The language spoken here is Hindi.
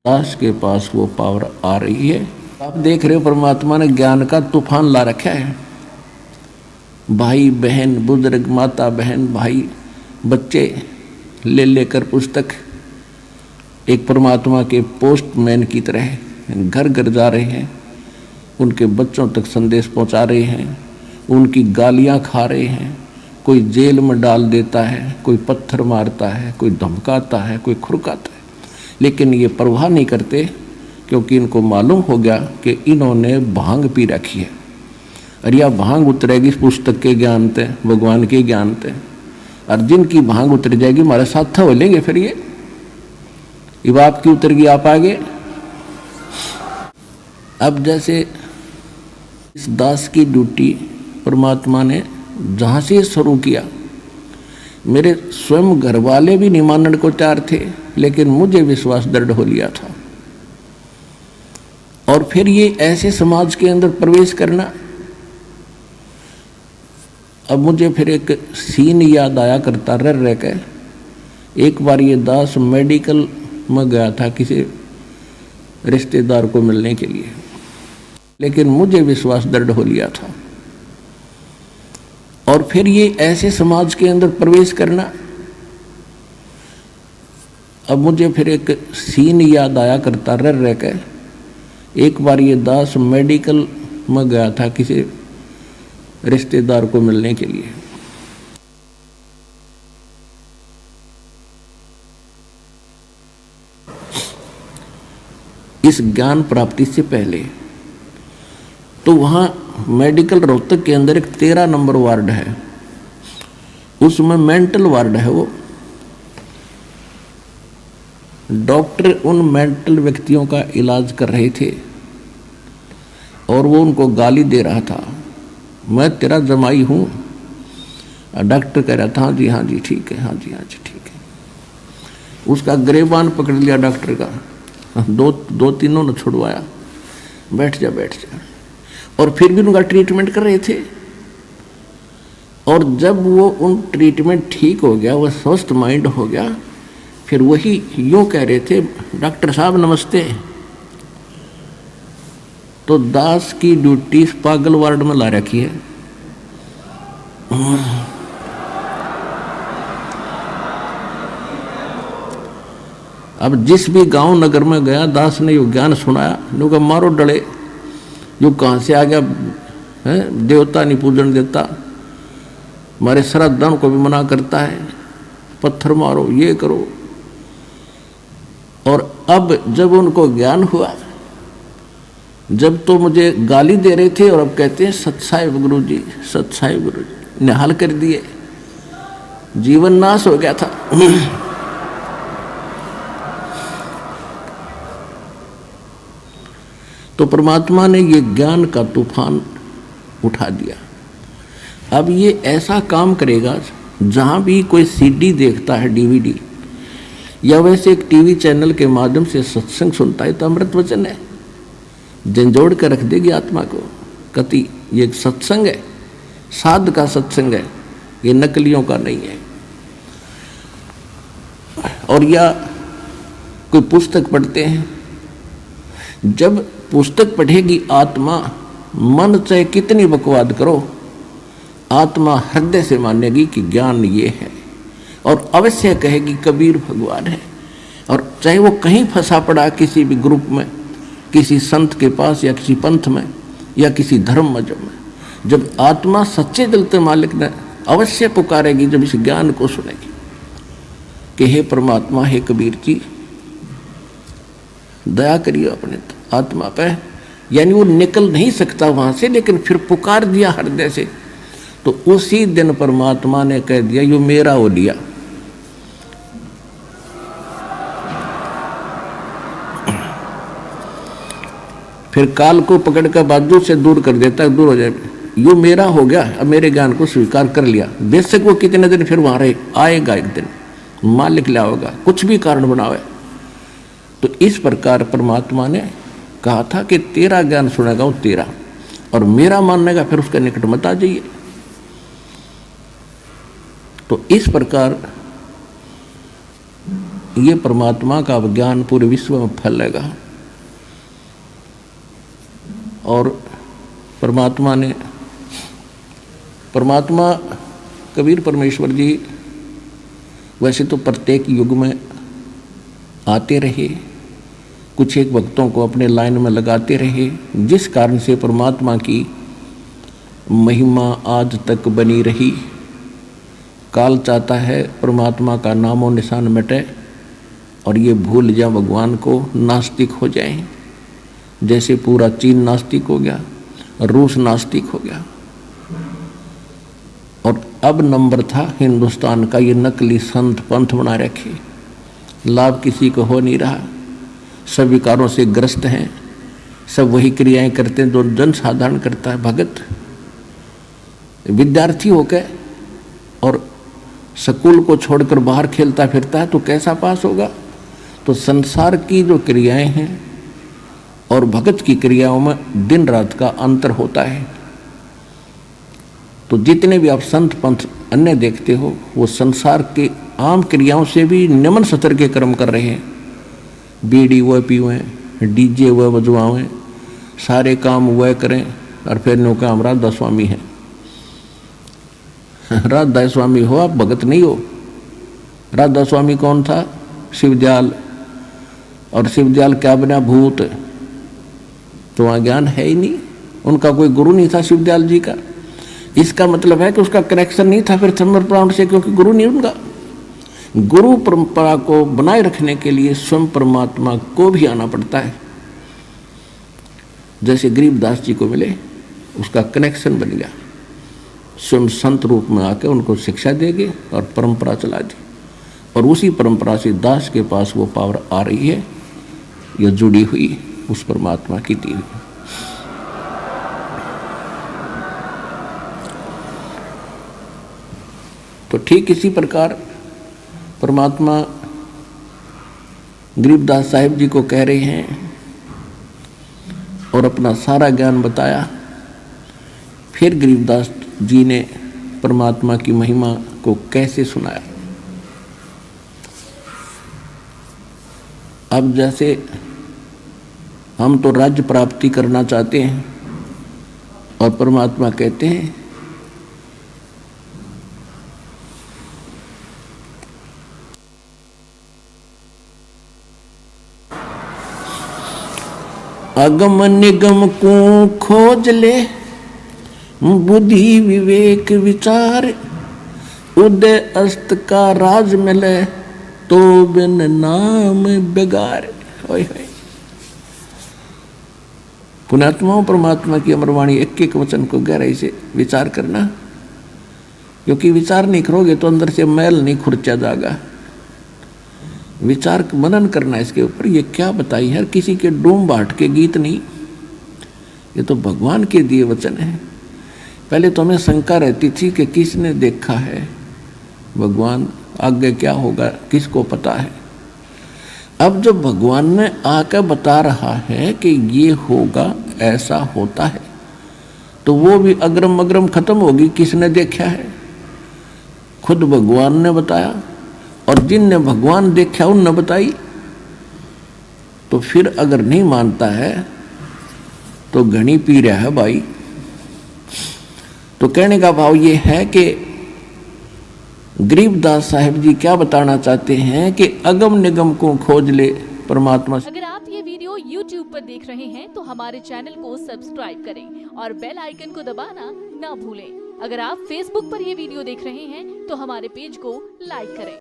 दास के पास वो पावर आ रही है। आप देख रहे हो परमात्मा ने ज्ञान का तूफान ला रखा है। भाई बहन, बुजुर्ग, माता बहन, भाई, बच्चे ले लेकर पुस्तक एक परमात्मा के पोस्टमैन की तरह घर घर जा रहे हैं, उनके बच्चों तक संदेश पहुंचा रहे हैं, उनकी गालियां खा रहे हैं। कोई जेल में डाल देता है, कोई पत्थर मारता है, कोई धमकाता है, कोई खुरकाता है, लेकिन ये परवाह नहीं करते, क्योंकि इनको मालूम हो गया कि इन्होंने भांग पी रखी है। और यह भांग उतरेगी इस पुस्तक के ज्ञान ते, भगवान के ज्ञान ते। और जिनकी भांग उतर जाएगी हमारे साथ था वो लेंगे। फिर ये बाप की उतर गई, आप आगे। अब जैसे इस दास की ड्यूटी परमात्मा ने जहाँ से शुरू किया, मेरे स्वयं घर वाले भी नहीं मानने को तैयार थे, लेकिन मुझे विश्वास दृढ़ हो लिया था। और फिर ये ऐसे समाज के अंदर प्रवेश करना, अब मुझे फिर एक सीन याद आया करता रह के। एक बार ये दास मेडिकल में गया था किसी रिश्तेदार को मिलने के लिए, लेकिन मुझे विश्वास दृढ़ हो लिया था। और फिर ये ऐसे समाज के अंदर प्रवेश करना, अब मुझे फिर एक सीन याद आया करता रह के। एक बार ये दास मेडिकल में गया था किसी रिश्तेदार को मिलने के लिए, इस ज्ञान प्राप्ति से पहले। तो वहाँ मेडिकल रोहतक के अंदर एक 13 नंबर वार्ड है, उसमें मेंटल वार्ड है। वो डॉक्टर उन मेंटल व्यक्तियों का इलाज कर रहे थे और वो उनको गाली दे रहा था, मैं तेरा जमाई हूँ। डॉक्टर कह रहा था हाँ जी ठीक है, हाँ जी ठीक है। उसका गिरेबान पकड़ लिया डॉक्टर का, दो तीनों ने छुड़वाया, बैठ जा। और फिर भी उनका ट्रीटमेंट कर रहे थे। और जब वो उन ट्रीटमेंट ठीक हो गया, वो स्वस्थ माइंड हो गया, फिर वही यूँ कह रहे थे, डॉक्टर साहब नमस्ते। तो दास की ड्यूटी इस पागल वार्ड में ला रखी है। अब जिस भी गांव नगर में गया, दास ने यो ज्ञान सुनाया, उनका मारो डले, जो कहाँ से आ गया है, देवता नहीं पूजन देता, हमारे श्राद्धान को भी मना करता है, पत्थर मारो, ये करो। और अब जब उनको ज्ञान हुआ, जब तो मुझे गाली दे रहे थे और अब कहते हैं सत्साहिब गुरु जी, सत्साहिब गुरु जी, निहाल कर दिए, जीवन नाश हो गया था। तो परमात्मा ने ये ज्ञान का तूफान उठा दिया। अब ये ऐसा काम करेगा, जहाँ भी कोई सीडी देखता है, डीवीडी, या वैसे एक टीवी चैनल के माध्यम से सत्संग सुनता है, तो अमृत वचन है, झंझोड़ कर रख देगी आत्मा को। कति ये एक सत्संग है, साध का सत्संग है, ये नकलियों का नहीं है। और या कोई पुस्तक पढ़ते हैं, जब पुस्तक पढ़ेगी आत्मा, मन चाहे कितनी बकवाद करो, आत्मा हृदय से मानेगी कि ज्ञान ये है, और अवश्य कहेगी कबीर भगवान है। और चाहे वो कहीं फंसा पड़ा, किसी भी ग्रुप में, किसी संत के पास, या किसी पंथ में, या किसी धर्म मजहब में, जब आत्मा सच्चे दिल से मालिक ने अवश्य पुकारेगी, जब इस ज्ञान को सुनेगी कि हे परमात्मा, हे कबीर जी, दया करिए अपने आत्मा पे। यानी वो निकल नहीं सकता वहां से, लेकिन फिर पुकार दिया हृदय से, तो उसी दिन परमात्मा ने कह दिया यो मेरा हो लिया। फिर काल को पकड़ कर बाजू से दूर कर देता है, दूर हो जाए, यो मेरा हो गया, अब मेरे ज्ञान को स्वीकार कर लिया। बेशक वो कितने दिन फिर वहां रहे, आएगा एक दिन, मालिक लाओगा, कुछ भी कारण बनावे। तो इस प्रकार परमात्मा ने कहा था कि तेरा ज्ञान सुनेगा वो तेरा, और मेरा मानने का फिर उसके निकट मत आ जाइए। तो इस प्रकार ये परमात्मा का ज्ञान पूरे विश्व में फैलेगा। और परमात्मा कबीर परमेश्वर जी वैसे तो प्रत्येक युग में आते रहे, कुछ एक भक्तों को अपने लाइन में लगाते रहे, जिस कारण से परमात्मा की महिमा आज तक बनी रही। काल चाहता है परमात्मा का नामो निशान मिटे और ये भूल जाए भगवान को, नास्तिक हो जाए। जैसे पूरा चीन नास्तिक हो गया, रूस नास्तिक हो गया। और अब नंबर था हिंदुस्तान का ये नकली संत पंथ बना रखे, लाभ किसी को हो नहीं रहा, सब विकारों से ग्रस्त हैं, सब वही क्रियाएं करते हैं जो जन साधारण करता है। भगत विद्यार्थी होकर और स्कूल को छोड़कर बाहर खेलता फिरता है तो कैसा पास होगा। तो संसार की जो क्रियाएं हैं और भगत की क्रियाओं में दिन रात का अंतर होता है। तो जितने भी आप संत पंथ अन्य देखते हो वो संसार के आम क्रियाओं से भी निम्न स्तर के कर्म कर रहे हैं। बीड़ी वह पीवें, डीजे वह बजवाएं, सारे काम वह करें और फिर नो काम राधा स्वामी है। राधा स्वामी हो आप, भगत नहीं हो। राधा स्वामी कौन था? शिवदयाल। और शिवदयाल क्या बना? भूत। तो वहाँ ज्ञान है ही नहीं, उनका कोई गुरु नहीं था शिवदयाल जी का। इसका मतलब है कि उसका कनेक्शन नहीं था फिर धर्मप्राण से, क्योंकि गुरु नहीं उनका। गुरु परंपरा को बनाए रखने के लिए स्वयं परमात्मा को भी आना पड़ता है। जैसे गरीबदास जी को मिले, उसका कनेक्शन बन गया, स्वयं संत रूप में आके उनको शिक्षा देंगे और परंपरा चला दी। और उसी परंपरा से दास के पास वो पावर आ रही है, ये जुड़ी हुई उस परमात्मा की दी हुई। तो ठीक इसी प्रकार परमात्मा गरीबदास साहिब जी को कह रहे हैं और अपना सारा ज्ञान बताया। फिर गरीबदास जी ने परमात्मा की महिमा को कैसे सुनाया। अब जैसे हम तो राज्य प्राप्ति करना चाहते हैं और परमात्मा कहते हैं अगम निगम को खोज ले, बुद्धि विवेक विचार, उदय अस्त का राज मिले, तो बिन नाम बेगार। पुण्यात्माओं, परमात्मा की अमरवाणी एक एक वचन को गहराई से विचार करना, क्योंकि विचार नहीं करोगे तो अंदर से मैल नहीं खुर्चा जाएगा। विचार मनन करना इसके ऊपर, ये क्या बताई है, किसी के डूम बाट के गीत नहीं, ये तो भगवान के दिए वचन है। पहले तो हमें शंका रहती थी कि किसने देखा है भगवान, आगे क्या होगा किसको पता है। अब जब भगवान ने आकर बता रहा है कि ये होगा, ऐसा होता है, तो वो भी अग्रम अग्रम खत्म होगी। किसने देखा है? खुद भगवान ने बताया, और जिनने भगवान देखा उनने बताई। तो फिर अगर नहीं मानता है तो घनी पी रहा है भाई। तो कहने का भाव ये है कि गरीबदास साहिब जी क्या बताना चाहते हैं कि अगम निगम को खोज ले परमात्मा। अगर आप ये वीडियो YouTube पर देख रहे हैं तो हमारे चैनल को सब्सक्राइब करें और बेल आइकन को दबाना ना भूलें। अगर आप Facebook पर ये वीडियो देख रहे हैं तो हमारे पेज को लाइक करें।